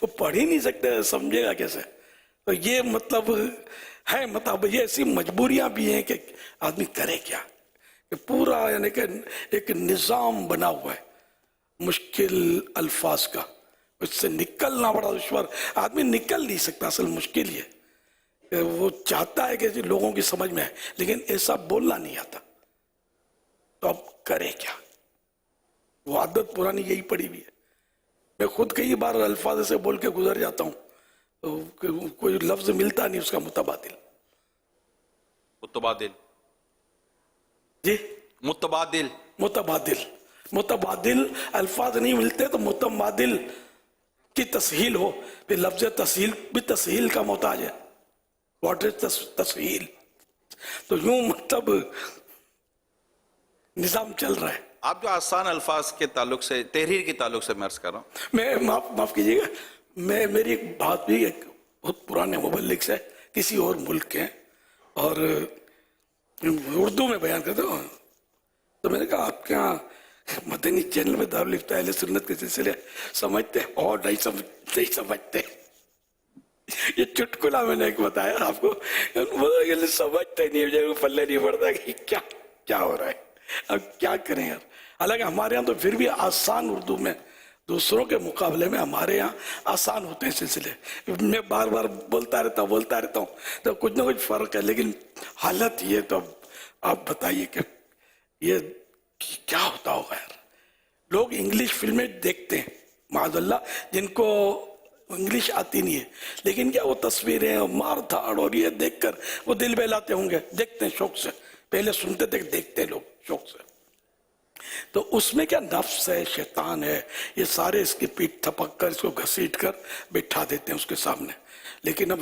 وہ پڑھ ہی نہیں سکتے، سمجھے گا کیسے؟ تو یہ مطلب ہے، مطلب یہ ایسی مجبوریاں بھی ہیں کہ آدمی کرے کیا، کہ پورا یعنی کہ ایک نظام بنا ہوا ہے مشکل الفاظ کا، اس سے نکلنا بڑا دشوار، آدمی نکل نہیں سکتا، اصل مشکل یہ کہ وہ چاہتا ہے کہ لوگوں کی سمجھ میں آئے لیکن ایسا بولنا نہیں آتا، تو اب کرے کیا؟ وہ عادت پرانی یہی پڑی ہوئی ہے۔ میں خود کئی بار الفاظ سے بول کے گزر جاتا ہوں تو کوئی لفظ ملتا نہیں اس کا متبادل۔ متبادل، جی متبادل، متبادل، متبادل الفاظ نہیں ملتے تو متبادل کی تسہیل ہو، پھر لفظ تسہیل بھی تسہیل کا محتاج ہے۔ واٹ از تسہیل؟ تو یوں مطلب نظام چل رہا ہے۔ آپ جو آسان الفاظ کے تعلق سے، تحریر کے تعلق سے میں عرض کر رہا ہوں، میں معاف کیجیے گا، میری ایک بات بھی ایک بہت پرانے مبلغ سے کسی اور ملک کے، اور اردو میں بیان کرتا ہوں، تو میں نے کہا آپ کے یہاں مدنی چینل میں دارالفتہ اہل سنت کے سلسلے سمجھتے اور نہیں سمجھتے؟ یہ چٹکلا میں نے ایک بتایا آپ کو، سمجھتے نہیں، مجھے پلے نہیں پڑتا کہ کیا ہو رہا ہے، اب کیا کریں یار۔ حالانکہ ہمارے ہاں تو پھر بھی آسان اردو میں دوسروں کے مقابلے میں ہمارے یہاں آسان ہوتے ہیں سلسلے، میں بار بار بولتا رہتا ہوں تو کچھ نہ کچھ فرق ہے، لیکن حالت یہ، تو آپ بتائیے کہ یہ کیا ہوتا ہوگا یار۔ لوگ انگلش فلمیں دیکھتے ہیں معاذ اللہ، جن کو انگلش آتی نہیں ہے، لیکن کیا وہ تصویریں اور مار دھاڑ اور یہ دیکھ کر وہ دل بہلاتے ہوں گے، دیکھتے ہیں شوق سے، پہلے سنتے تھے، دیکھتے ہیں لوگ شوق سے۔ تو اس میں کیا نفس ہے، شیطان ہے، یہ سارے اس کی پیٹ تھپک کر، اس کو گھسیٹ کر بٹھا دیتے ہیں اس کے سامنے۔ لیکن اب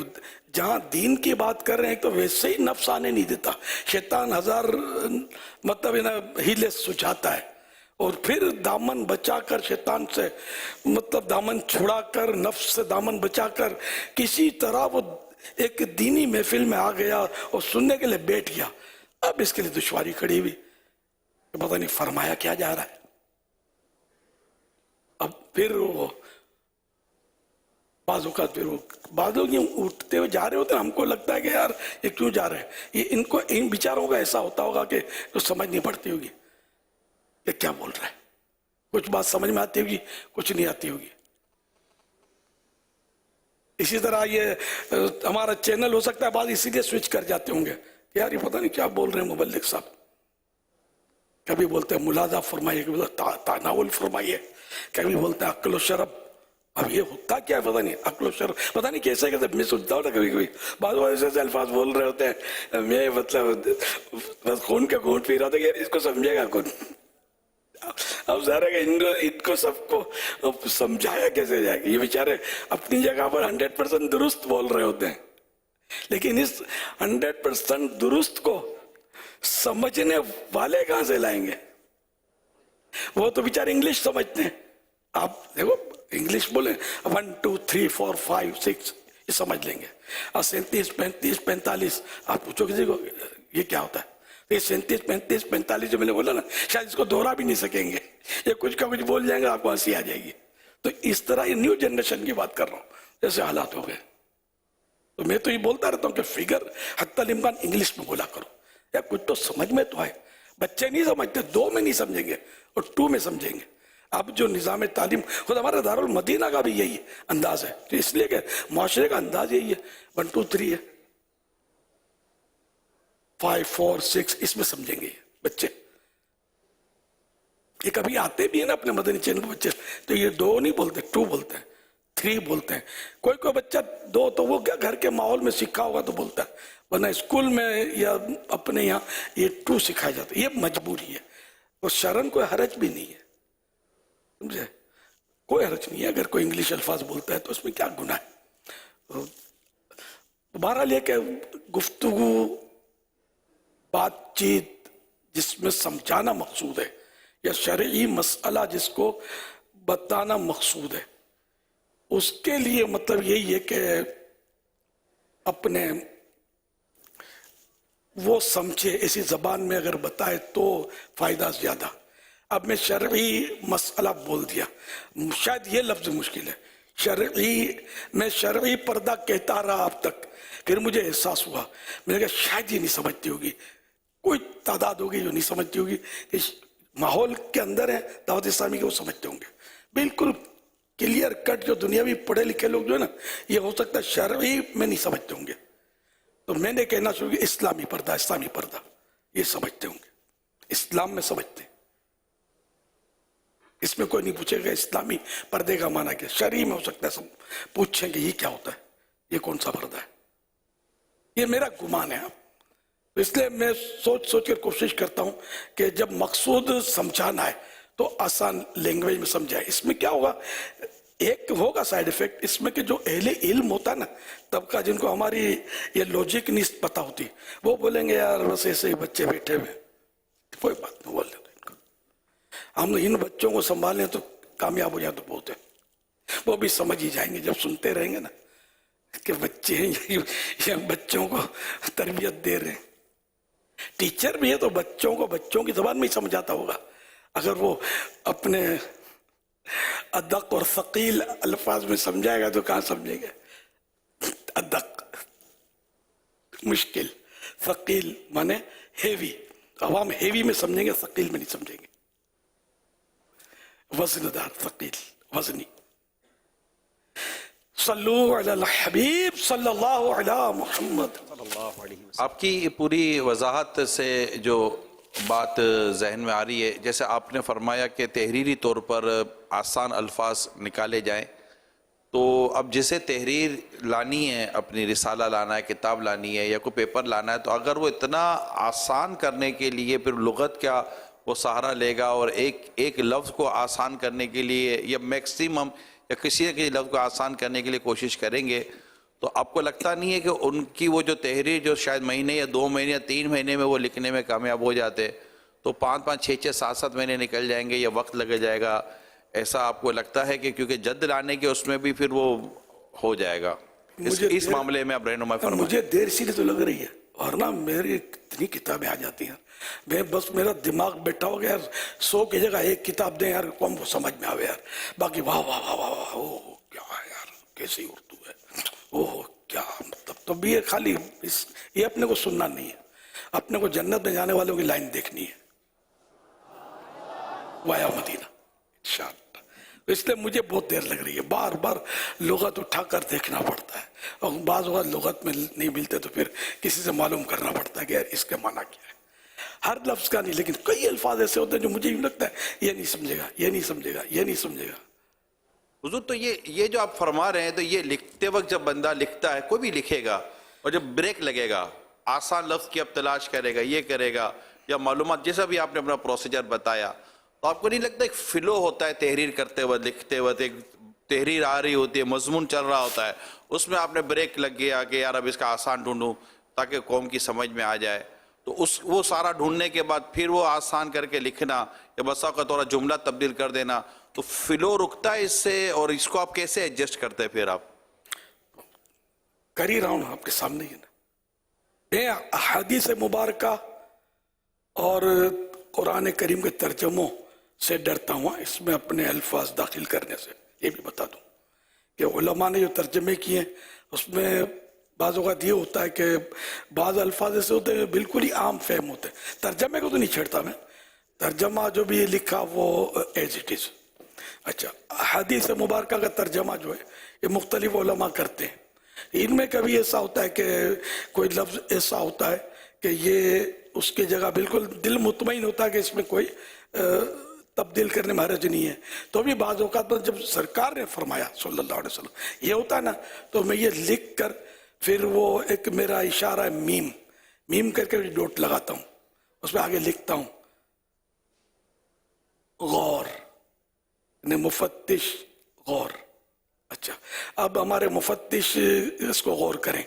جہاں دین کی بات کر رہے ہیں تو ویسے ہی نفس آنے نہیں دیتا، شیطان ہزار مطلب ہیلے سجھاتا ہے، اور پھر دامن بچا کر شیطان سے، مطلب دامن چھڑا کر، نفس سے دامن بچا کر کسی طرح وہ ایک دینی محفل میں آ گیا اور سننے کے لیے بیٹھ گیا۔ اب اس کے لیے دشواری کھڑی ہوئی، پتہ نہیں فرمایا کیا جا رہا ہے۔ اب پھر وہ بعض اوقات پھر وہ بعض لوگ یہ اٹھتے ہوئے جا رہے ہوتے ہیں، ہم کو لگتا ہے کہ یار یہ کیوں جا رہے ہیں، یہ ان بیچاروں کا ایسا ہوتا ہوگا کہ تو سمجھ نہیں پڑتی ہوگی یہ کیا بول رہا ہے، کچھ بات سمجھ میں آتی ہوگی، کچھ نہیں آتی ہوگی۔ اسی طرح یہ ہمارا چینل ہو سکتا ہے بعض اسی لیے سوئچ کر جاتے ہوں گے کہ یار یہ پتہ نہیں کیا بول رہے ہیں مبلغ صاحب، کبھی بولتے ہیں ملاحظہ فرمائیے، کبھی بولتے ہیں تناول فرمائیے، کبھی بولتے ہیں عقل و شرف۔ اب یہ ہوتا کیا ہے پتہ نہیں، عقل و شرف پتہ نہیں کیسے میں سنتا ہوں نا، کبھی بعض ایسے الفاظ بول رہے ہوتے ہیں، میں مطلب بس خون کے گھونٹ پی رہا تھا کہ اس کو سمجھے گا کون؟ اب ظاہر ہے کہ ان کو سب کو سمجھایا کیسے جائے گا، یہ بیچارے اپنی جگہ پر 100% درست بول رہے ہوتے ہیں، لیکن اس 100% درست کو سمجھنے والے کہاں سے لائیں گے؟ وہ تو بیچارے انگلش سمجھتے ہیں، آپ دیکھو انگلش بولیں 1 2 3 4 5 6 یہ سمجھ لیں گے، اور 37 35 45 آپ پوچھو کسی کو یہ کیا ہوتا ہے، یہ 37 35 45 جو میں نے بولا نا، شاید اس کو دوہرا بھی نہیں سکیں گے، یہ کچھ کا کچھ بول جائیں گے، آپ کو ہنسی آ جائے گی۔ تو اس طرح یہ نیو جنریشن کی بات کر رہا ہوں، جیسے حالات ہو گئے، تو میں تو یہ بولتا رہتا ہوں کہ فگر حتی الامکان انگلش میں بولا کرو، یا کچھ تو سمجھ میں تو آئے۔ بچے نہیں سمجھتے، 2 میں نہیں سمجھیں گے اور 2 میں سمجھیں گے۔ اب جو نظام تعلیم، خود ہمارا دارالمدینہ کا بھی یہی انداز ہے، تو اس لیے کہ معاشرے کا انداز یہی ہے، 1 2 3 ہے، 5 4 6 اس میں سمجھیں گے بچے۔ یہ کبھی آتے بھی ہیں نا اپنے مدنی چینل کے بچے، تو یہ 2 نہیں بولتے، 2 بولتے ہیں، 3 بولتے ہیں۔ کوئی بچہ 2 تو وہ کیا گھر کے ماحول میں سیکھا ہوگا تو بولتا ہے، ورنہ اسکول میں یا اپنے یہاں یہ 2 سکھایا جاتا ہے، یہ مجبوری ہے، اور شرعاً کوئی حرج بھی نہیں ہے، سمجھے، کوئی حرج نہیں ہے اگر کوئی انگلش الفاظ بولتا ہے تو اس میں کیا گناہ ہے۔ بہرحال یہ کہ گفتگو، بات چیت جس میں سمجھانا مقصود ہے، یا شرعی مسئلہ جس کو بتانا مقصود ہے، اس کے لیے مطلب یہی ہے کہ اپنے وہ سمجھے، ایسی زبان میں اگر بتائے تو فائدہ زیادہ۔ اب میں شرعی مسئلہ بول دیا، شاید یہ لفظ مشکل ہے، شرعی میں شرعی پردہ کہتا رہا اب تک، پھر مجھے احساس ہوا، میں نے کہا شاید یہ نہیں سمجھتی ہوگی، کوئی تعداد ہوگی جو نہیں سمجھتی ہوگی، اس ماحول کے اندر ہے دعوت اسلامی کے، وہ سمجھتے ہوں گے بالکل کلیئر کٹ۔ جو دنیاوی پڑھے لکھے لوگ جو ہے نا، یہ ہو سکتا ہے شرعی میں نہیں سمجھتے ہوں گے، تو میں نے کہنا شروع کیا اسلامی پردہ، اسلامی پردہ، یہ سمجھتے ہوں گے، اسلام میں سمجھتے ہیں، اس میں کوئی نہیں پوچھے گا اسلامی پردے کا معنی کیا، شرعی میں ہو سکتا ہے سب پوچھیں کہ یہ کیا ہوتا ہے، یہ کون سا پردہ ہے، یہ میرا گمان ہے۔ اس لیے میں سوچ کر کوشش کرتا ہوں کہ جب مقصود سمجھانا ہے تو آسان لینگویج میں سمجھائے۔ اس میں کیا ہوگا، ایک ہوگا سائیڈ ایفیکٹ اس میں کہ جو اہل علم ہوتا ہے نا طبقہ، جن کو ہماری یہ لوجک نہیں پتہ ہوتی، وہ بولیں گے یار بس ایسے ہی بچے بیٹھے ہوئے، کوئی بات نہیں، بول دیں ان کو، ہم ان بچوں کو سنبھالیں تو کامیاب ہو جائیں تو بہت ہے، وہ بھی سمجھ ہی جائیں گے جب سنتے رہیں گے نا کہ بچے ہیں یہ بچوں کو تربیت دے رہے ہیں۔ ٹیچر بھی ہے تو بچوں کو بچوں کی زبان میں ہی سمجھاتا ہوگا، اگر وہ اپنے ادق اور ثقیل الفاظ میں سمجھائے گا تو کہاں سمجھے گا، ادق مشکل، ثقیل مانے ہیوی، عوام ہیوی میں سمجھیں گے، ثقیل میں نہیں سمجھیں گے، وزندار، ثقیل، وزنی۔ صلو علی الحبیب صلی اللہ علی محمد۔ آپ کی پوری وضاحت سے جو بات ذہن میں آ رہی ہے، جیسے آپ نے فرمایا کہ تحریری طور پر آسان الفاظ نکالے جائیں، تو اب جسے تحریر لانی ہے، اپنی رسالہ لانا ہے، کتاب لانی ہے یا کوئی پیپر لانا ہے، تو اگر وہ اتنا آسان کرنے کے لیے پھر لغت کا وہ سہارا لے گا اور ایک لفظ کو آسان کرنے کے لیے یا میکسیمم یا کسی نہ کسی لفظ کو آسان کرنے کے لیے کوشش کریں گے، تو آپ کو لگتا نہیں ہے کہ ان کی وہ جو تحریر جو شاید مہینے یا 2 مہینے یا 3 مہینے میں وہ لکھنے میں کامیاب ہو جاتے، تو 5 6 7 مہینے نکل جائیں گے یا وقت لگ جائے گا، ایسا آپ کو لگتا ہے کہ کیونکہ جد لانے کے اس میں بھی پھر وہ ہو جائے گا؟ اس معاملے میں آپ رہنمائی فرمائیں۔ مجھے دیر اسی لیے تو لگ رہی ہے، اور نا میری اتنی کتابیں آ جاتی ہیں، میں بس میرا دماغ بیٹھا ہو گیا یار 100 کی جگہ 1 کتاب دیں یار، قوم کو سمجھ میں آوے یار، باقی واہ واہ واہ واہ واہ، اوہ کیا ہے یار، کیسی اردو ہے، اوہ کیا مطلب، تو بھی یہ خالی یہ اپنے کو سننا نہیں ہے، اپنے کو جنت میں جانے والوں کی لائن دیکھنی ہے، وایا مدینہ انشاءاللہ۔ اس لیے مجھے بہت دیر لگ رہی ہے، بار بار لغت اٹھا کر دیکھنا پڑتا ہے، اور بعض اوقات لغت میں نہیں ملتے تو پھر کسی سے معلوم کرنا پڑتا ہے کہ یار اس کے معنی کیا ہے، ہر لفظ کا نہیں، لیکن کئی الفاظ ایسے ہوتے ہیں جو مجھے یوں لگتا ہے یہ نہیں سمجھے گا، یہ نہیں سمجھے گا، یہ نہیں سمجھے گا۔ حضور تو یہ جو آپ فرما رہے ہیں، تو یہ لکھتے وقت جب بندہ لکھتا ہے، کوئی بھی لکھے گا، اور جب بریک لگے گا، آسان لفظ کی اب تلاش کرے گا، یہ کرے گا، یا معلومات جیسا بھی آپ نے اپنا پروسیجر بتایا، تو آپ کو نہیں لگتا ایک فلو ہوتا ہے تحریر کرتے وقت، لکھتے وقت ایک تحریر آ رہی ہوتی ہے، مضمون چل رہا ہوتا ہے، اس میں آپ نے بریک لگ گیا کہ یار اب اس کا آسان ڈھونڈوں تاکہ قوم کی سمجھ میں آ جائے، تو وہ سارا ڈھونڈنے کے بعد پھر وہ آسان کر کے لکھنا یا بسا کا تھوڑا جملہ تبدیل کر دینا، تو فلو رکتا ہے اس سے، اور اس کو آپ کیسے ایڈجسٹ کرتے ہیں پھر آپ؟ کر ہی رہا ہوں آپ کے سامنے ہی نا، میں احادیث مبارکہ اور قرآن کریم کے ترجموں سے ڈرتا ہوں، اس میں اپنے الفاظ داخل کرنے سے۔ یہ بھی بتا دوں کہ علماء نے جو ترجمے کیے ہیں اس میں بعض اوقات یہ ہوتا ہے کہ بعض الفاظ ایسے ہوتے ہیں بالکل ہی عام فہم ہوتے ہیں، ترجمے کو تو نہیں چھیڑتا میں، ترجمہ جو بھی لکھا وہ ایز اٹ از۔ اچھا، حدیث مبارکہ کا ترجمہ جو ہے یہ مختلف علماء کرتے ہیں، ان میں کبھی ایسا ہوتا ہے کہ کوئی لفظ ایسا ہوتا ہے کہ یہ اس کی جگہ بالکل دل مطمئن ہوتا ہے کہ اس میں کوئی تبدیل کرنے میں حرج نہیں ہے، تو بھی بعض اوقات پر جب سرکار نے فرمایا صلی اللہ علیہ وسلم یہ ہوتا ہے نا، تو میں یہ لکھ کر پھر وہ ایک میرا اشارہ ہے میم کر کے ڈوٹ لگاتا ہوں، اس میں آگے لکھتا ہوں غور، یعنی مفتش غور۔ اچھا، اب ہمارے مفتش اس کو غور کریں،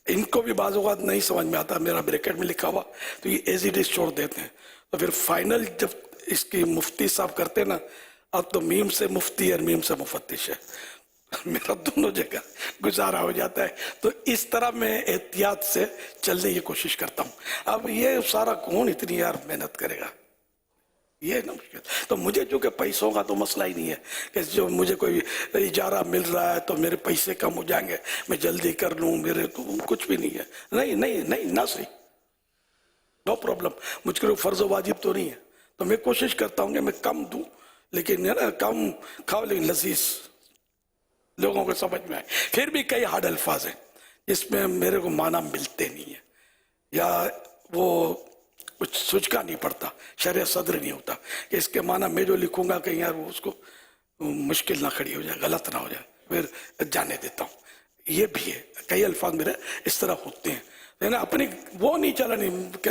ان کو بھی بعض اوقات نہیں سمجھ میں آتا، میرا بریکٹ میں لکھا ہوا تو یہ ایز اٹ از چھوڑ دیتے ہیں، تو پھر فائنل جب اس کی مفتی صاحب کرتے ہیں نا، اب تو میم سے مفتی اور میم سے مفتش ہے، میرا دونوں جگہ گزارا ہو جاتا ہے، تو اس طرح میں احتیاط سے چلنے کی کوشش کرتا ہوں۔ اب یہ سارا کون اتنی یار محنت کرے گا، یہ نا مشکل. تو مجھے چونکہ پیسوں کا تو مسئلہ ہی نہیں ہے کہ جو مجھے کوئی اجارہ مل رہا ہے تو میرے پیسے کم ہو جائیں گے, میں جلدی کر لوں, میرے تو کچھ بھی نہیں ہے. نہیں نہیں نہیں, نہ صحیح, نو پرابلم. مجھ کو فرض و واجب تو نہیں ہے, تو میں کوشش کرتا ہوں کہ میں کم دوں, لیکن کم کھاؤ لیکن لذیذ لوگوں کو سمجھ میں آئے. پھر بھی کئی ہارڈ الفاظ ہیں جس میں میرے کو معنی ملتے نہیں ہیں, یا وہ کچھ سوچ کا نہیں پڑتا, شرح صدر نہیں ہوتا کہ اس کے معنی میں جو لکھوں گا کہ یار وہ اس کو مشکل نہ کھڑی ہو جائے, غلط نہ ہو جائے, پھر جانے دیتا ہوں. یہ بھی ہے, کئی الفاظ میرے اس طرح ہوتے ہیں. اپنی وہ نہیں چلانی کہ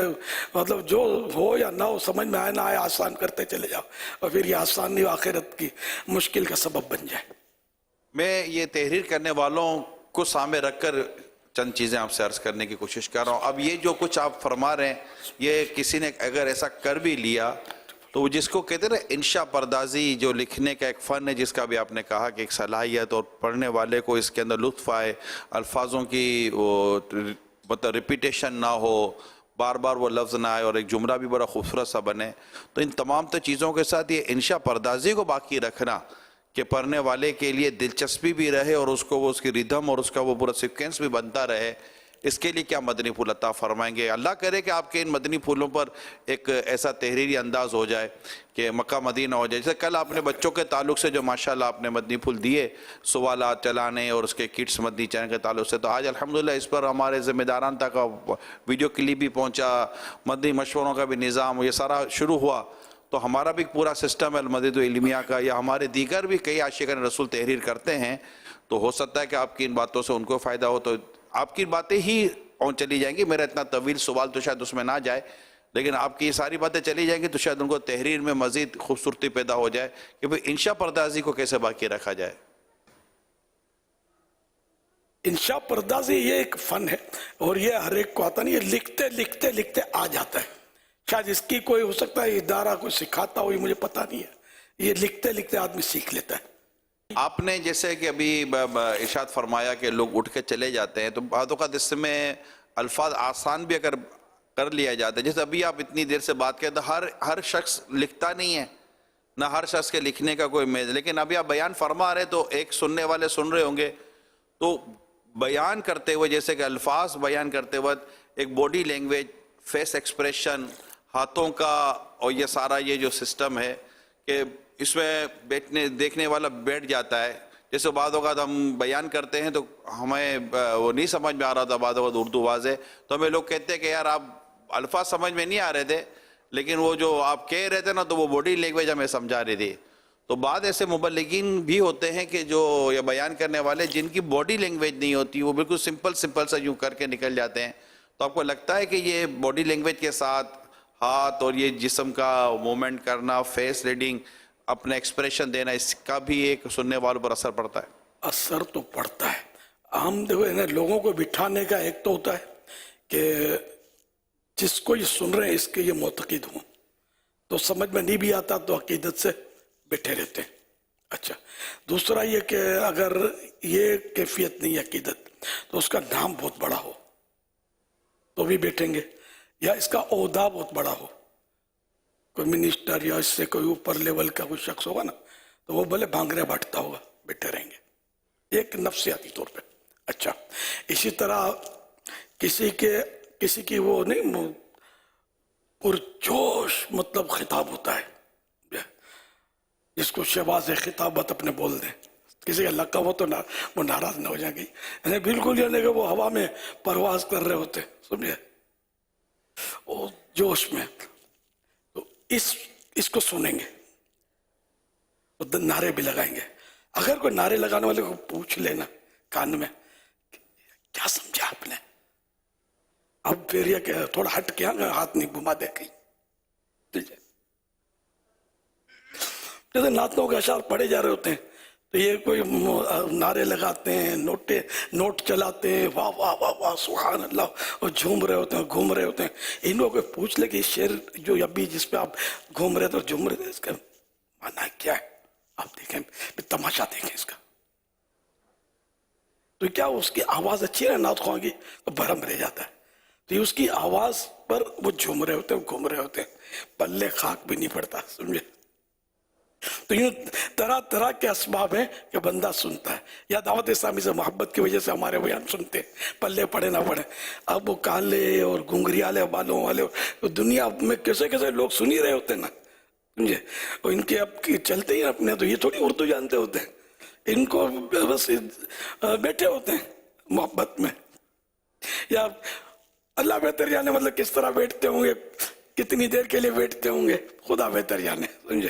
مطلب جو ہو یا نہ ہو, سمجھ میں آئے نہ آئے, آسان کرتے چلے جاؤ, اور پھر یہ آسانی آخرت کی مشکل کا سبب بن جائے. میں یہ تحریر کرنے والوں کو سامنے رکھ کر چند چیزیں آپ سے عرض کرنے کی کوشش کر رہا ہوں. اب یہ جو کچھ آپ فرما رہے ہیں, یہ کسی نے اگر ایسا کر بھی لیا تو وہ جس کو کہتے ہیں نا انشاء پردازی, جو لکھنے کا ایک فن ہے, جس کا بھی آپ نے کہا کہ ایک صلاحیت, اور پڑھنے والے کو اس کے اندر لطف آئے, الفاظوں کی وہ مطلب ریپیٹیشن نہ ہو, بار بار وہ لفظ نہ آئے, اور ایک جملہ بھی بڑا خوبصورت سا بنے. تو ان تمام چیزوں کے ساتھ یہ انشاء پردازی کو باقی رکھنا کہ پڑھنے والے کے لیے دلچسپی بھی رہے, اور اس کو وہ اس کی ریدھم اور اس کا وہ پورا سیکوینس بھی بنتا رہے, اس کے لیے کیا مدنی پھول عطا فرمائیں گے؟ اللہ کرے کہ آپ کے ان مدنی پھولوں پر ایک ایسا تحریری انداز ہو جائے کہ مکہ مدینہ ہو جائے. جیسے کل آپ نے بچوں کے تعلق سے جو ماشاءاللہ آپ نے مدنی پھول دیے, سوالات چلانے اور اس کے کٹس مدنی چینل کے تعلق سے, تو آج الحمدللہ اس پر ہمارے ذمہ داران تک ویڈیو کلپ بھی پہنچا, مدنی مشوروں کا بھی نظام, یہ سارا شروع ہوا. تو ہمارا بھی پورا سسٹم ہے المدینہ علمیہ کا, یا ہمارے دیگر بھی کئی عاشقان رسول تحریر کرتے ہیں, تو ہو سکتا ہے کہ آپ کی ان باتوں سے ان کو فائدہ ہو, تو آپ کی باتیں ہی چلی جائیں گی. میرا اتنا طویل سوال تو شاید اس میں نہ جائے, لیکن آپ کی یہ ساری باتیں چلی جائیں گی تو شاید ان کو تحریر میں مزید خوبصورتی پیدا ہو جائے کہ بھئی انشاء پردازی کو کیسے باقی رکھا جائے. انشاء پردازی یہ ایک فن ہے, اور یہ ہر ایک کو آتا نہیں, یہ لکھتے لکھتے لکھتے آ جاتا ہے. شاید اس کی کوئی ہو سکتا ہے ادارہ کوئی سکھاتا ہو, یہ مجھے پتہ نہیں ہے, یہ لکھتے لکھتے آدمی سیکھ لیتا ہے. آپ نے جیسے کہ ابھی ارشاد فرمایا کہ لوگ اٹھ کے چلے جاتے ہیں, تو بعض اوقات اس میں الفاظ آسان بھی اگر کر لیا جاتا ہے, جیسے ابھی آپ اتنی دیر سے بات کرتے ہیں, ہر شخص لکھتا نہیں ہے, نہ ہر شخص کے لکھنے کا کوئی میز, لیکن ابھی آپ بیان فرما رہے تو ایک سننے والے سن رہے ہوں گے, تو بیان کرتے ہوئے جیسے کہ الفاظ بیان کرتے وقت ایک باڈی لینگویج, فیس ایکسپریشن, ہاتھوں کا, اور یہ سارا یہ جو سسٹم ہے کہ اس میں دیکھنے والا بیٹھ جاتا ہے. جیسے بعض اوقات ہم بیان کرتے ہیں تو ہمیں وہ نہیں سمجھ میں آ رہا تھا, بعض اوقات اردو واضح, تو ہمیں لوگ کہتے ہیں کہ یار آپ الفاظ سمجھ میں نہیں آ رہے تھے, لیکن وہ جو آپ کہہ رہے تھے نا تو وہ باڈی لینگویج ہمیں سمجھا رہی تھی. تو بعض ایسے مبلغین بھی ہوتے ہیں کہ جو یہ بیان کرنے والے جن کی باڈی لینگویج نہیں ہوتی, وہ بالکل سمپل سا یوں کر کے نکل جاتے ہیں. تو آپ کو لگتا ہے کہ یہ باڈی لینگویج کے ساتھ ہاتھ اور یہ جسم کا موومنٹ کرنا, فیس ریڈنگ, اپنا ایکسپریشن دینا, اس کا بھی ایک سننے والوں پر اثر پڑتا ہے؟ اثر تو پڑتا ہے. ہم دیکھو لوگوں کو بٹھانے کا ایک تو ہوتا ہے کہ جس کو یہ سن رہے ہیں اس کے یہ معتقد ہوں, تو سمجھ میں نہیں بھی آتا تو عقیدت سے بیٹھے رہتے ہیں. اچھا, دوسرا یہ کہ اگر یہ کیفیت نہیں عقیدت, تو اس کا نام بہت بڑا ہو تو بھی بیٹھیں گے, یا اس کا عہدہ بہت بڑا ہو, کوئی منسٹر یا اس سے کوئی اوپر لیول کا کوئی شخص ہوگا نا, تو وہ بھلے بھانگرے بانٹتا ہوگا, بیٹھے رہیں گے, ایک نفسیاتی طور پہ. اچھا, اسی طرح کسی کی وہ نہیں پرجوش مطلب خطاب ہوتا ہے, جس کو شہباز خطابت اپنے بول دیں, کسی کا لقب ہو تو وہ ناراض نہ ہو جائیں گی, بالکل یعنی کہ وہ ہوا میں پرواز کر رہے ہوتے, سمجھے, وہ جوش میں. تو اس کو سنیں گے, نعرے بھی لگائیں گے. اگر کوئی نعرے لگانے والے کو پوچھ لینا کان میں کیا سمجھا آپ نے, اب پھر یہ کہ تھوڑا ہٹ کے ہاتھ نہیں گھما دے کہیں, جیسے نعتوں کے اشعار پڑھے جا رہے ہوتے ہیں تو یہ کوئی نعرے لگاتے ہیں, نوٹ چلاتے ہیں, واہ واہ واہ واہ سبحان اللہ, اور جھوم رہے ہوتے ہیں, گھوم رہے ہوتے ہیں. ان لوگوں کو پوچھ لے کہ یہ شعر جو ابھی جس پہ آپ گھوم رہے تھے اور جھوم رہے تھے, اس کا معنی کیا ہے, آپ دیکھیں, تماشا دیکھیں اس کا. تو کیا اس کی آواز اچھی ہے نعت خواں کی, تو بھرم رہ جاتا ہے. تو یہ اس کی آواز پر وہ جھوم رہے ہوتے ہیں، گھوم رہے ہوتے ہیں، پلے خاک بھی نہیں پڑتا، سمجھے؟ تو یوں طرح طرح کے اسباب ہیں کہ بندہ سنتا ہے، یا دعوت اسلامی سے محبت کی وجہ سے ہمارے بیان سنتے ہیں، پلے پڑے نہ پڑے۔ اب وہ کالے اور گھنگریالے بالوں والے دنیا میں کیسے کیسے لوگ سن ہی رہے ہوتے ہیں نا، سمجھے؟ اور ان کے اب چلتے ہی اپنے، تو یہ تھوڑی اردو جانتے ہوتے ہیں، ان کو بس بیٹھے ہوتے ہیں محبت میں، یا اللہ بہتر جانے مطلب کس طرح بیٹھتے ہوں گے، کتنی دیر کے لیے بیٹھتے ہوں گے، خدا بہتر جانے، سمجھے؟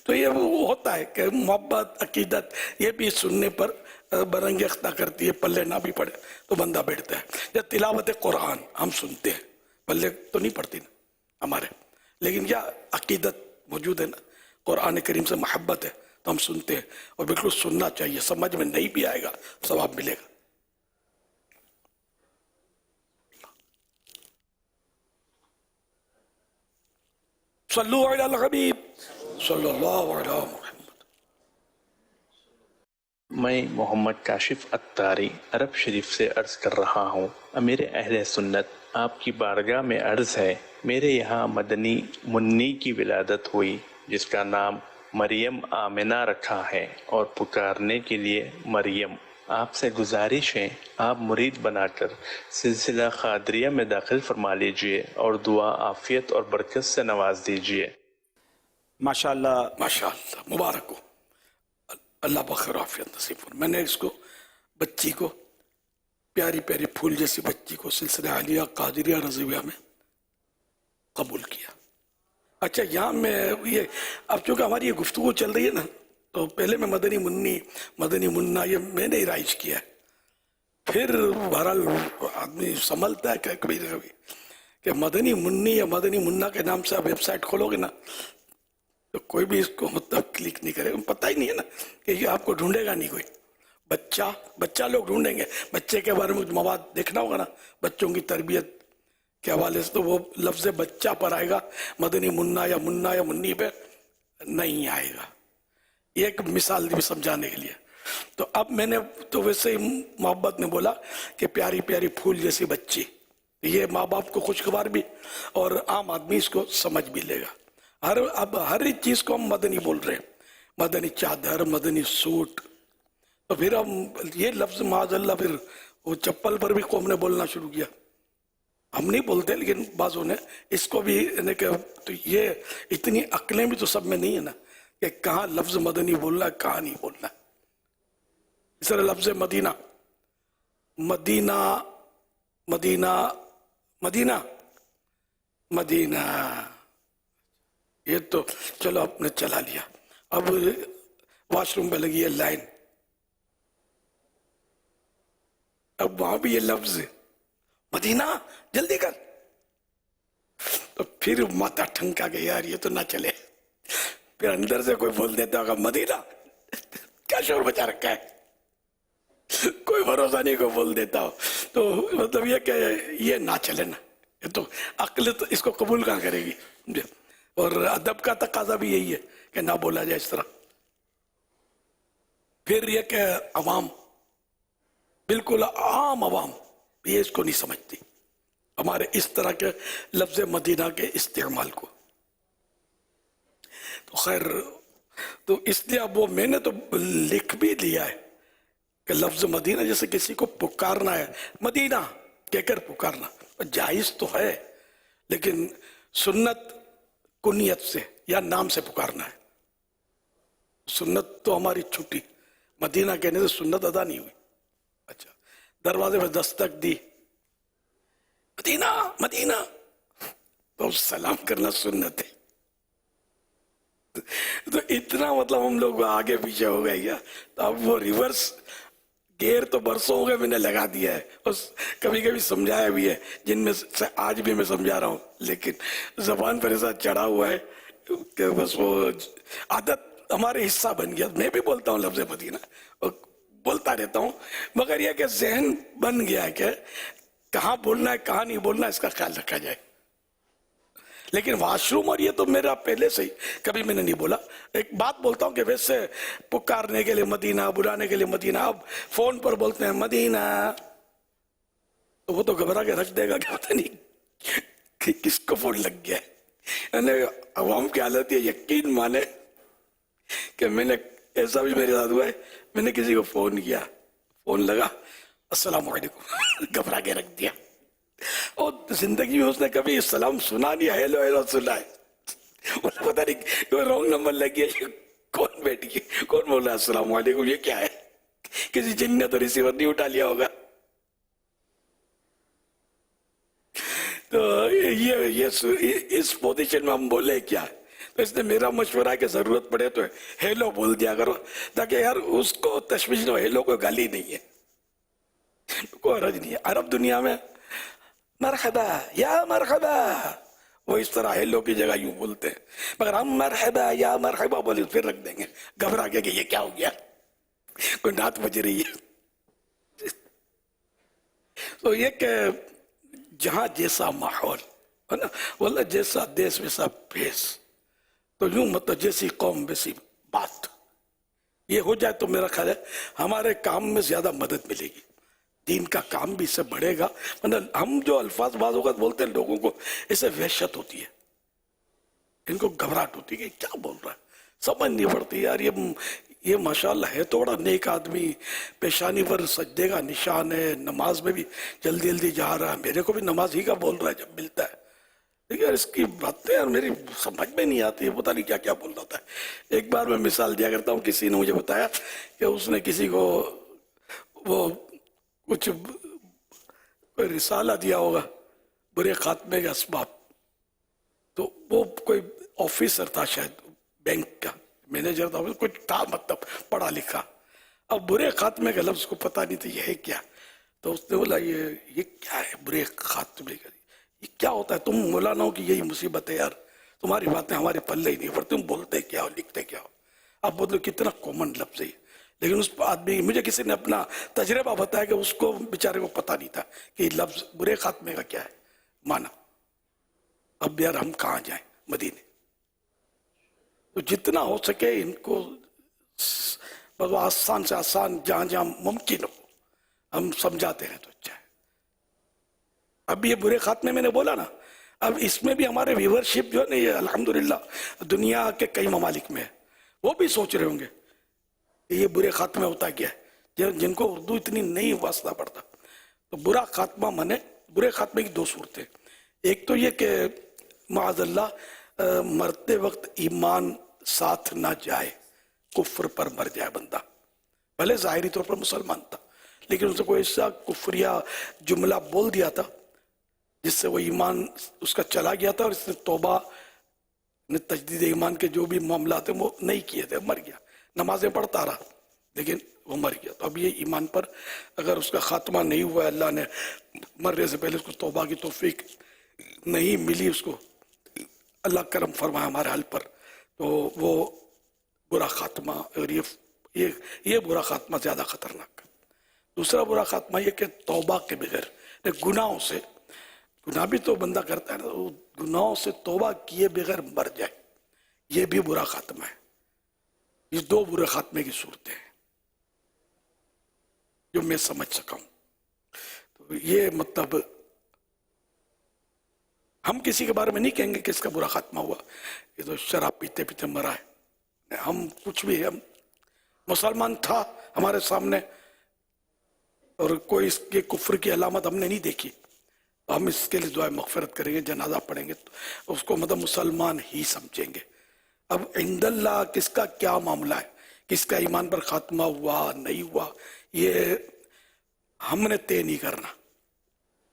تو یہ وہ ہوتا ہے کہ محبت، عقیدت، یہ بھی سننے پر برنگ اختہ کرتی ہے، پلے نہ بھی پڑے تو بندہ بیٹھتا ہے۔ یا تلاوت قرآن ہم سنتے ہیں، پلے تو نہیں پڑتی نا ہمارے، لیکن کیا عقیدت موجود ہے نا، قرآن کریم سے محبت ہے تو ہم سنتے ہیں، اور بالکل سننا چاہیے، سمجھ میں نہیں بھی آئے گا ثواب ملے گا۔ صلو علی الحبیب صلی اللہ علیہ محمد۔ میں محمد کاشف اتاری عرب شریف سے عرض کر رہا ہوں، امیر اہل سنت، آپ کی بارگاہ میں عرض ہے، میرے یہاں مدنی منی کی ولادت ہوئی جس کا نام مریم آمنہ رکھا ہے، اور پکارنے کے لیے مریم۔ آپ سے گزارش ہے آپ مرید بنا کر سلسلہ قادریہ میں داخل فرما لیجئے اور دعا عافیت اور برکت سے نواز دیجئے۔ ماشاءاللہ، ماشاءاللہ، مبارک ہو، اللہ بخیر عافیت نصیب فرمائے۔ میں نے اس کو بچی کو، پیاری پیاری پھول جیسی بچی کو سلسلہ عالیہ قادریہ رضویہ میں قبول کیا۔ اچھا، یہاں میں یہ اب چونکہ ہماری یہ گفتگو چل رہی ہے نا، تو پہلے میں مدنی منی، مدنی منا، یہ میں نے رائج کیا ہے، پھر بہرحال آدمی سنبھلتا ہے کہ کبھی نہ کبھی کہ مدنی منی یا مدنی منا کے نام سے آپ ویب سائٹ کھولو گے نا تو کوئی بھی اس کو مطلب کلک نہیں کرے گا، پتہ ہی نہیں ہے نا کہ یہ آپ کو ڈھونڈے گا نہیں کوئی، بچہ لوگ ڈھونڈیں گے، بچے کے بارے میں مواد دیکھنا ہوگا نا، بچوں کی تربیت کے حوالے سے، تو وہ لفظ بچہ پر آئے گا، مدنی منا یا منی پہ نہیں آئے گا۔ یہ ایک مثال بھی سمجھانے کے لیے۔ تو اب میں نے تو ویسے ہی محبت میں بولا کہ پیاری پیاری پھول جیسی بچی، یہ ماں باپ کو خوشگوار بھی، اور عام آدمی اس کو سمجھ بھی لے گا۔ اب ہر ایک چیز کو ہم مدنی بول رہے ہیں، مدنی چادر، مدنی سوٹ، تو پھر ہم یہ لفظ معاذ اللہ پھر وہ چپل پر بھی قوم نے بولنا شروع کیا، ہم نہیں بولتے لیکن بعضوں نے اس کو بھی، تو یہ اتنی عقلیں بھی تو سب میں نہیں ہے نا کہ کہاں لفظ مدنی بولنا ہے کہاں نہیں بولنا ہے۔ اس طرح لفظ مدینہ، مدینہ مدینہ مدینہ مدینہ، یہ تو چلو آپ نے چلا لیا۔ اب واش روم پہ لگی ہے لائن، اب وہاں بھی یہ لفظ ہے مدینہ، جلدی کر، تو پھر ماتا ٹھنکا کہ یار یہ تو نہ چلے، پھر اندر سے کوئی بول دیتا ہوگا مدینہ، کیا شور بچا رکھا ہے، کوئی بھروسہ نہیں کو بول دیتا ہو، تو مطلب یہ کہ یہ نہ چلے نا، یہ تو عقل تو اس کو قبول کہاں کرے گی، اور ادب کا تقاضا بھی یہی ہے کہ نہ بولا جائے اس طرح۔ پھر یہ کہ عوام، بالکل عام عوام یہ اس کو نہیں سمجھتی ہمارے اس طرح کے لفظ مدینہ کے استعمال کو، تو خیر، تو اس لیے اب وہ میں نے تو لکھ بھی لیا ہے کہ لفظ مدینہ جیسے کسی کو پکارنا ہے، مدینہ کہہ کر پکارنا جائز تو ہے، لیکن سنت کنیت سے یا نام سے پکارنا ہے، سنت تو ہماری چھٹی، مدینہ کہنے سے سنت ادا نہیں ہوئی۔ اچھا، دروازے میں دستک دی، مدینہ مدینہ، تو سلام کرنا سنت ہے، تو اتنا مطلب ہم لوگ آگے پیچھے ہو گئے کیا، تو اب وہ ریورس گیئر تو برسوں ہو گئے میں نے لگا دیا ہے، اور کبھی کبھی سمجھایا بھی ہے، جن میں سے آج بھی میں سمجھا رہا ہوں، لیکن زبان پر ایسا چڑھا ہوا ہے کہ بس وہ عادت ہمارے حصہ بن گیا۔ میں بھی بولتا ہوں لفظ مدینہ اور بولتا رہتا ہوں، مگر یہ کہ ذہن بن گیا ہے کہ کہاں بولنا ہے کہاں نہیں بولنا، اس کا خیال رکھا جائے۔ لیکن واش روم اور یہ تو میرا پہلے سے ہی کبھی میں نے نہیں بولا۔ ایک بات بولتا ہوں کہ ویسے پکارنے کے لیے مدینہ، بلانے کے لیے مدینہ، اب فون پر بولتے ہیں مدینہ، تو وہ تو گھبرا کے رکھ دے گا کہ پتہ نہیں کہ کس کو فون لگ گیا ہے. یعنی عوام کی حالت یہ یقین مانے کہ میں نے ایسا بھی میرے ساتھ ہوا ہے, میں نے کسی کو فون کیا, فون لگا السلام علیکم گھبرا کے رکھ دیا, اور زندگی میں اس نے کبھی سلام سنا نہیں, ہیلو ہیلو سنا ہے, اسے پتا نہیں کوئی رانگ نمبر لگ گیا, کون بیٹی کون بول رہا ہے السلام علیکم, یہ کیا ہے, کسی جن نے تو ریسیور نہیں اٹھا لیا ہوگا. تو یہ اس پوزیشن میں ہم بولے کیا, تو اس نے میرا مشورہ ہے کہ ضرورت پڑے تو ہیلو بول دیا کرو, تاکہ یار اس کو تشویش نہ ہو, ہیلو کوئی گالی نہیں ہے, کوئی حرج نہیں ہے. عرب دنیا میں مرحبا یا مرحبا, وہ اس طرح ہیلو کی جگہ یوں بولتے ہیں, مگر ہم مرحبا یا مرحبا بولے پھر رکھ دیں گے گھبرا کے کہ یہ کیا ہو گیا, کوئی نعت بج رہی ہے. تو یہ کہ جہاں جیسا ماحول ہے نا, واللہ جیسا دیس ویسا بھیس, تو یوں مطلب جیسی قوم ویسی بات, یہ ہو جائے تو میرا خیال ہے ہمارے کام میں زیادہ مدد ملے گی, دین کا کام بھی اس سے بڑھے گا. مطلب ہم جو الفاظ بعض اوقات بولتے ہیں لوگوں کو اس سے وحشت ہوتی ہے, ان کو گھبراہٹ ہوتی ہے کہ کیا بول رہا ہے, سمجھ نہیں پڑتی یار. یہ ماشاءاللہ ہے تو بڑا نیک آدمی, پیشانی پر سجدے کا نشان ہے, نماز میں بھی جلدی جلدی جا رہا ہے, میرے کو بھی نماز ہی کا بول رہا ہے جب ملتا ہے, لیکن اس کی باتیں یار میری سمجھ میں نہیں آتی, پتہ نہیں کیا کیا بول رہا تھا. ایک بار میں مثال دیا کرتا ہوں, کسی نے مجھے بتایا کہ اس نے کسی کو وہ کچھ کوئی رسالہ دیا ہوگا برے خاتمے کے اسباب, تو وہ کوئی آفیسر تھا شاید بینک کا مینیجر تھا, کچھ تھا مطلب پڑھا لکھا, اب برے خاتمے کا لفظ کو پتہ نہیں تھا یہ ہے کیا, تو اس نے بولا یہ کیا ہے برے خاتمے کا, یہ کیا ہوتا ہے, تم مولانا ہو کہ یہی مصیبت ہے یار, تمہاری باتیں ہمارے پلے ہی نہیں پڑتی, تم بولتے کیا ہو لکھتے کیا ہو. اب بولو کتنا کامن لفظ ہے, لیکن اس آدمی, مجھے کسی نے اپنا تجربہ بتایا کہ اس کو بیچارے کو پتہ نہیں تھا کہ یہ لفظ برے خاتمے کا کیا ہے مانا. اب یار ہم کہاں جائیں مدینے, تو جتنا ہو سکے ان کو آسان سے آسان جہاں جہاں ممکن ہو ہم سمجھاتے ہیں تو اچھا ہے. اب یہ برے خاتمے میں نے بولا نا, اب اس میں بھی ہمارے ویورشپ جو ہے نا, یہ الحمدللہ دنیا کے کئی ممالک میں ہے, وہ بھی سوچ رہے ہوں گے کہ یہ برے خاتمے ہوتا کیا ہے, جن کو اردو اتنی نہیں واسطہ پڑتا. تو برا خاتمہ مانے, برے خاتمے کی دو صورتیں, ایک تو یہ کہ معاذ اللہ مرتے وقت ایمان ساتھ نہ جائے, کفر پر مر جائے بندہ, بھلے ظاہری طور پر مسلمان تھا لیکن اسے کوئی ایسا کفریہ جملہ بول دیا تھا جس سے وہ ایمان اس کا چلا گیا تھا, اور اس نے توبہ نے تجدید ایمان کے جو بھی معاملات ہیں وہ نہیں کیے تھے, مر گیا, نمازیں پڑھتا رہا لیکن وہ مر گیا. تو اب یہ ایمان پر اگر اس کا خاتمہ نہیں ہوا ہے, اللہ نے مرنے سے پہلے اس کو توبہ کی توفیق نہیں ملی, اس کو اللہ کرم فرمایا ہمارے حال پر, تو وہ برا خاتمہ, اور یہ برا خاتمہ زیادہ خطرناک. دوسرا برا خاتمہ یہ کہ توبہ کے بغیر, گناہوں سے, گناہ بھی تو بندہ کرتا ہے نا, گناہوں سے توبہ کیے بغیر مر جائے, یہ بھی برا خاتمہ ہے. یہ دو برے خاتمے کی صورتیں ہیں جو میں سمجھ سکا ہوں. تو یہ مطلب ہم کسی کے بارے میں نہیں کہیں گے کہ اس کا برا خاتمہ ہوا, یہ تو شراب پیتے پیتے مرا ہے, ہم کچھ بھی, ہم مسلمان تھا ہمارے سامنے اور کوئی اس کے کفر کی علامت ہم نے نہیں دیکھی, ہم اس کے لیے دعائے مغفرت کریں گے, جنازہ پڑھیں گے, تو اس کو مطلب مسلمان ہی سمجھیں گے. اب عند اللہ کس کا کیا معاملہ ہے, کس کا ایمان پر خاتمہ ہوا نہیں ہوا, یہ ہم نے طے نہیں کرنا,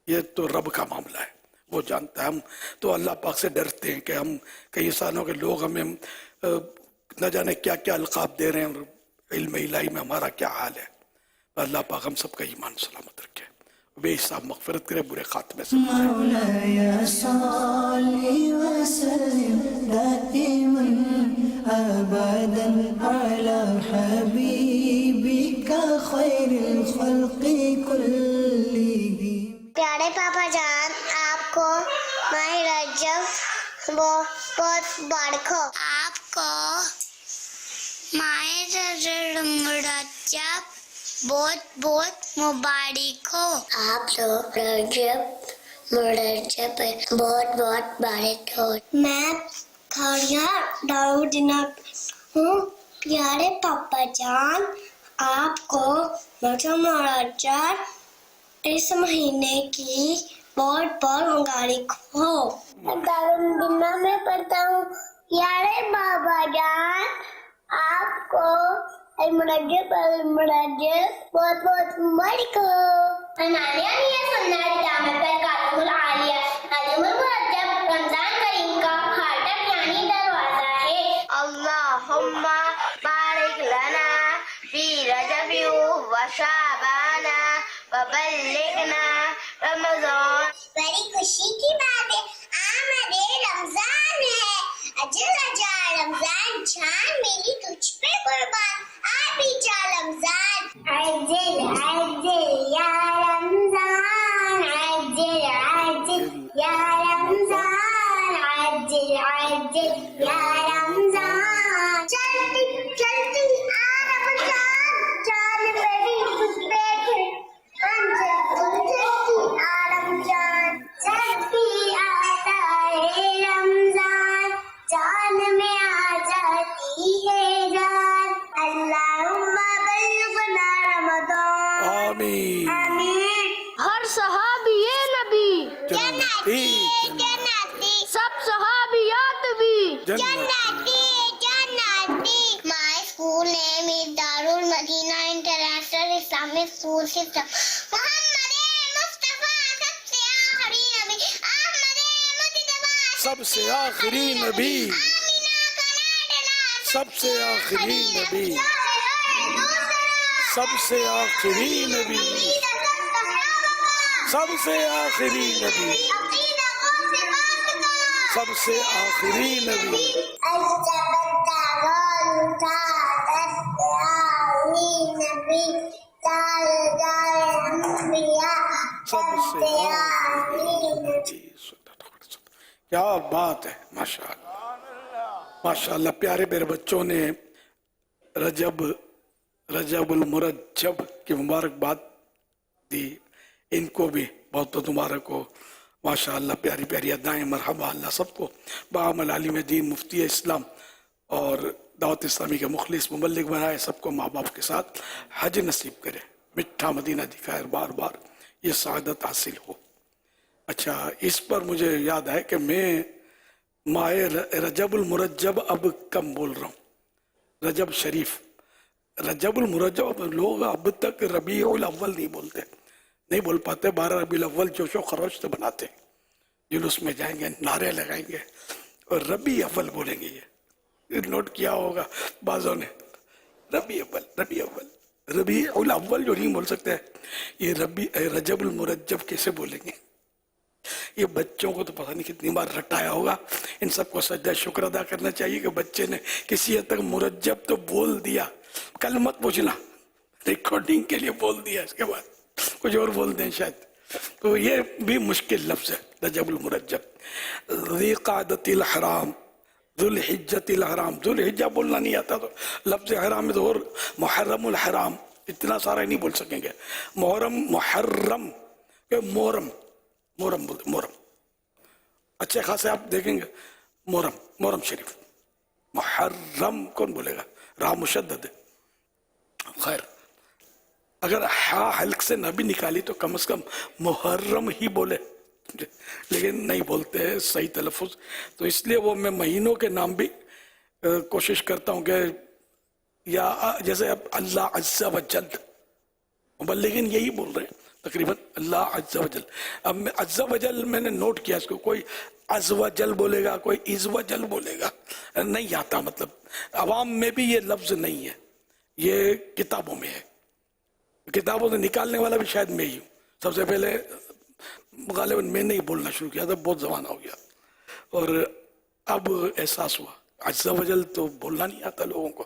یہ تو رب کا معاملہ ہے, وہ جانتا ہے. ہم تو اللہ پاک سے ڈرتے ہیں کہ ہم کئی سالوں کے لوگ ہمیں نہ جانے کیا کیا القاب دے رہے ہیں, علم الہی میں ہمارا کیا حال ہے. اللہ پاک ہم سب کا ایمان سلامت رکھے, بے حساب مغفرت کرے, برے خاتمے سے مولاي صل وسلم دائما ابدا على حبيبك خير الخلق كلهم. پیارے پاپا جان, آپ کو ماہ رجب بہت مبارک ہو. آپ کو ماہ رجب بہت بہت مبارک ہو. آپ لوگ رجب مرجب بہت بہت مبارک ہو. میں کھاریا داؤدنا ہوں. پیارے پاپا جان آپ کو رجب مرجب اس مہینے کی بہت بہت مبارک ہو. داؤدنا میں پڑھتا ہوں. پیارے بابا جان آپ کو المرجب بہت بہت مبارک ہو. رمضان کریم کا فاٹک یعنی دروازہ ہے. اللہم بارک لنا فی رجب و شعبان وبلغنا رمضان. بڑی خوشی کی بات ہے. آمد رمضان ہے. اجل جا رمضان جان میری تجھ پہ قربان. آبی جا رمضان. عجل عجل یا رمضان. عجل عجل یا رمضان. عجل عجل یا رمضان. چلتی چلتی آ رمضان جان میری تجھ پہ چلتی آ رمضان. چلتی آتا ہے رمضان جان میں آ جاتی ہے جان. اللہم بلغنا رمضان. آمین. آمین. ہر صحابی نبی جنتی جنتی. سب صحابیات بھی جنتی. جنتی. My school name is Darul Madina International Islamic School System. محمد مصطفیٰ سب سے آخری نبی. سب سے آخری نبی. آمینہ کا لاڈلا سب سے آخری نبی. سب سے آخری نبی. سب سے آخری نبی. سب سے آخری نبی. سب سے آخری نبی. کیا بات ہے. ماشاء اللہ ماشاء اللہ. پیارے پیارے بچوں نے رجب المرجب کی مبارکباد دی. ان کو بھی بہت بہت مبارک ہو. ماشاء اللہ پیاری پیاری ادائیں. مرحبا. اللہ سب کو بعمل عالم دین مفتی اسلام اور دعوت اسلامی کے مخلص مبلغ بنائے. سب کو ماں باپ کے ساتھ حج نصیب کرے. مٹھا مدینہ دکھائے. بار بار یہ سعادت حاصل ہو. اچھا اس پر مجھے یاد ہے کہ میں ماہ رجب المرجب اب کم بول رہا ہوں. رجب شریف رجب المرجب لوگ اب تک ربیع الاول نہیں بولتے. نہیں بول پاتے. 12 ربیع الاول جوش و خروش سے بناتے. جلوس میں جائیں گے نعرے لگائیں گے اور ربیع اول بولیں گے. یہ نوٹ کیا ہوگا بعضوں نے. ربیع اول ربیع اول ربیع الاول جو نہیں بول سکتے یہ رجب المرجب کیسے بولیں گے. یہ بچوں کو تو پتہ نہیں کتنی بار رٹایا ہوگا. ان سب کو سجدہ شکر ادا کرنا چاہیے کہ بچے نے کسی حد تک مرجب تو بول دیا. کل مت پوچھنا ریکارڈنگ کے لیے بول دیا اس کے بعد کچھ اور بول دیں شاید. تو یہ بھی مشکل لفظ ہے رجب المرجب. ذی قعدۃ الحرام ذو الحجۃ الحرام. ذو الحجہ بولنا نہیں آتا تو لفظ حرام میں تو اور محرم الحرام اتنا سارا نہیں بول سکیں گے. محرم محرم کہ محرم محرم بولتے. محرم اچھے خاصے آپ دیکھیں گے. محرم شریف. محرم کون بولے گا. راہ مشدد ہے. خیر اگر ہا حلق سے نہ بھی نکالی تو کم از کم محرم ہی بولے. لیکن نہیں بولتے صحیح تلفظ. تو اس لیے وہ میں مہینوں کے نام بھی کوشش کرتا ہوں کہ یا جیسے اب اللہ عز و جل مبلغین یہی بول رہے ہیں تقریباً اللہ عز و جل. اب میں عز و جل میں نے نوٹ کیا اس کو. کوئی عز و جل بولے گا کوئی عز و جل بولے گا. نہیں آتا. مطلب عوام میں بھی یہ لفظ نہیں ہے. یہ کتابوں میں ہے. کتابوں سے نکالنے والا بھی شاید میں ہی ہوں. سب سے پہلے غالباً میں نے ہی بولنا شروع کیا تھا. بہت زمانہ ہو گیا اور اب احساس ہوا عز و جل تو بولنا نہیں آتا لوگوں کو.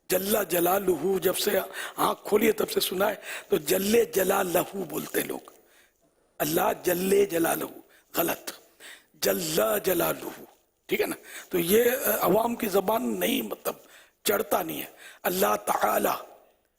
جل جلالہ جب سے آنکھ کھولیے تب سے سنا ہے تو جل جلالہ بولتے لوگ. اللہ جل جلالہ غلط. جل جلالہ ٹھیک ہے نا. تو یہ عوام کی زبان نہیں مطلب چڑھتا نہیں ہے. اللہ تعالی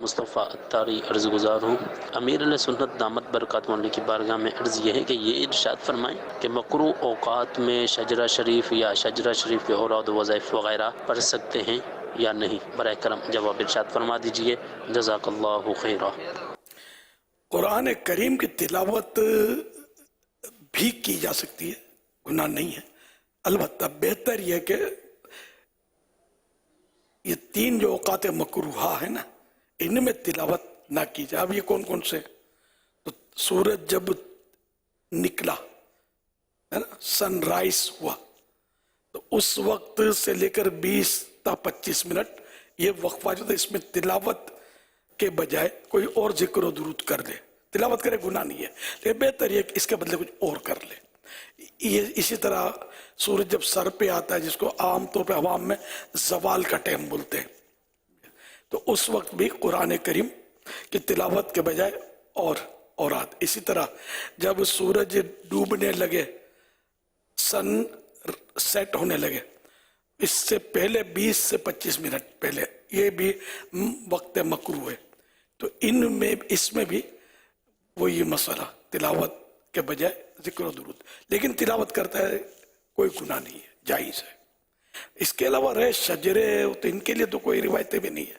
مصطفیٰ اتاری عرض گزار ہوں. امیر علیہ سنت دامت برکاتہ علیہ کی بارگاہ میں عرض یہ ہے کہ یہ ارشاد فرمائیں کہ مکروہ اوقات میں شجرہ شریف یا شجرہ شریف کے اوراد و وظائف وغیرہ پڑھ سکتے ہیں یا نہیں؟ براہ کرم جواب ارشاد فرما دیجئے. جزاک اللہ خیرہ. قرآن کریم کی تلاوت بھی کی جا سکتی ہے، گناہ نہیں ہے. البتہ بہتر یہ کہ یہ 3 جو اوقات مکروہہ ہیں نا، ان میں تلاوت نہ کی جائے. اب یہ کون کون سے؟ تو سورج جب نکلا ہے نا، سن رائز ہوا، تو اس وقت سے لے کر 20 تا 25 منٹ یہ وقفہ جو تھا، اس میں تلاوت کے بجائے کوئی اور ذکر و درود کر دے. تلاوت کرے گناہ نہیں ہے، لیکن بہتر یہ کہ اس کے بدلے کچھ اور کر لے. یہ اسی طرح سورج جب سر پہ آتا ہے، جس کو عام طور پہ عوام میں زوال کا ٹائم بولتے ہیں، تو اس وقت بھی قرآن کریم کی تلاوت کے بجائے اور اوراد. اسی طرح جب سورج ڈوبنے لگے، سن سیٹ ہونے لگے، اس سے پہلے 20 سے 25 منٹ پہلے، یہ بھی وقت مکروہ ہے. تو اس میں بھی وہی مسئلہ، تلاوت کے بجائے ذکر و درود. لیکن تلاوت کرتا ہے کوئی گناہ نہیں ہے، جائز ہے. اس کے علاوہ رہے شجرے، تو ان کے لیے تو کوئی روایتیں بھی نہیں ہے.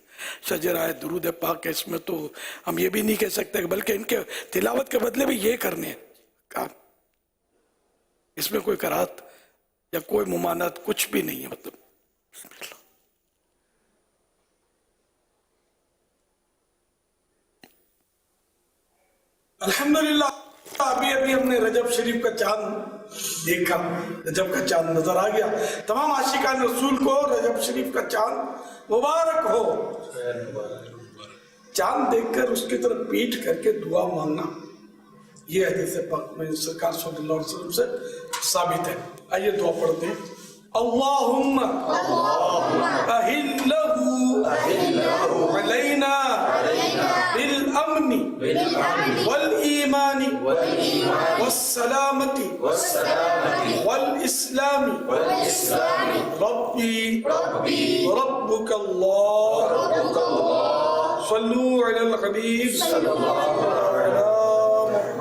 شجرہ ہے، درود پاک ہے، اس میں تو ہم یہ بھی نہیں کہہ سکتے، بلکہ ان کے تلاوت کے بدلے بھی یہ کرنے ہیں کام. اس میں کوئی کراہت یا کوئی ممانعت کچھ بھی نہیں ہے. مطلب الحمدللہ ابھی ہم نے رجب شریف کا چاند دیکھا، رجب کا چاند نظر آ گیا. تمام عاشقان رسول کو رجب شریف کا چاند مبارک ہو. چاند دیکھ کر اس کی طرف پیٹ کر کے دعا مانگنا، یہ حدیث پاک میں سرکار صلی اللہ علیہ وسلم سے ثابت ہے. آئیے دعا پڑھتے ہیں. اللہم اہلہ علینا بالامن والایمان والسلامت والاسلام ربی ربک اللہ صلو علی الحبیب علی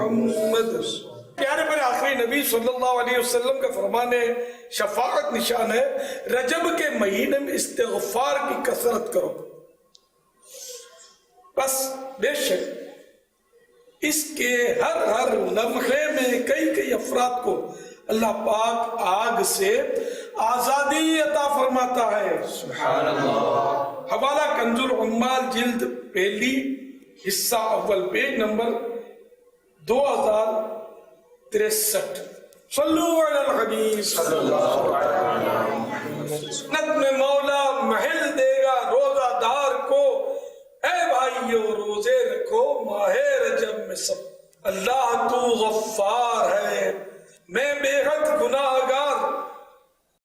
محمد. پیارے پر آخری نبی صلی اللہ علیہ وسلم کا فرمان ہے، شفاعت نشان ہے، رجب کے مہینے میں استغفار کی کثرت کرو. بس بے شک اس کے ہر لمحے میں کئی افراد کو اللہ پاک آگ سے آزادی عطا فرماتا ہے. سبحان اللہ. حوالہ کنز العمال جلد پہلی حصہ اول، پیج نمبر 2063. صلو علی الحبیب صلی اللہ علیہ وسلم. جنت میں مولا محل دے گا روزہ دار کو، اے بھائیو روزے رکھو ماہ رجب میں سب. اللہ تو غفار ہے، میں بے حد گناہ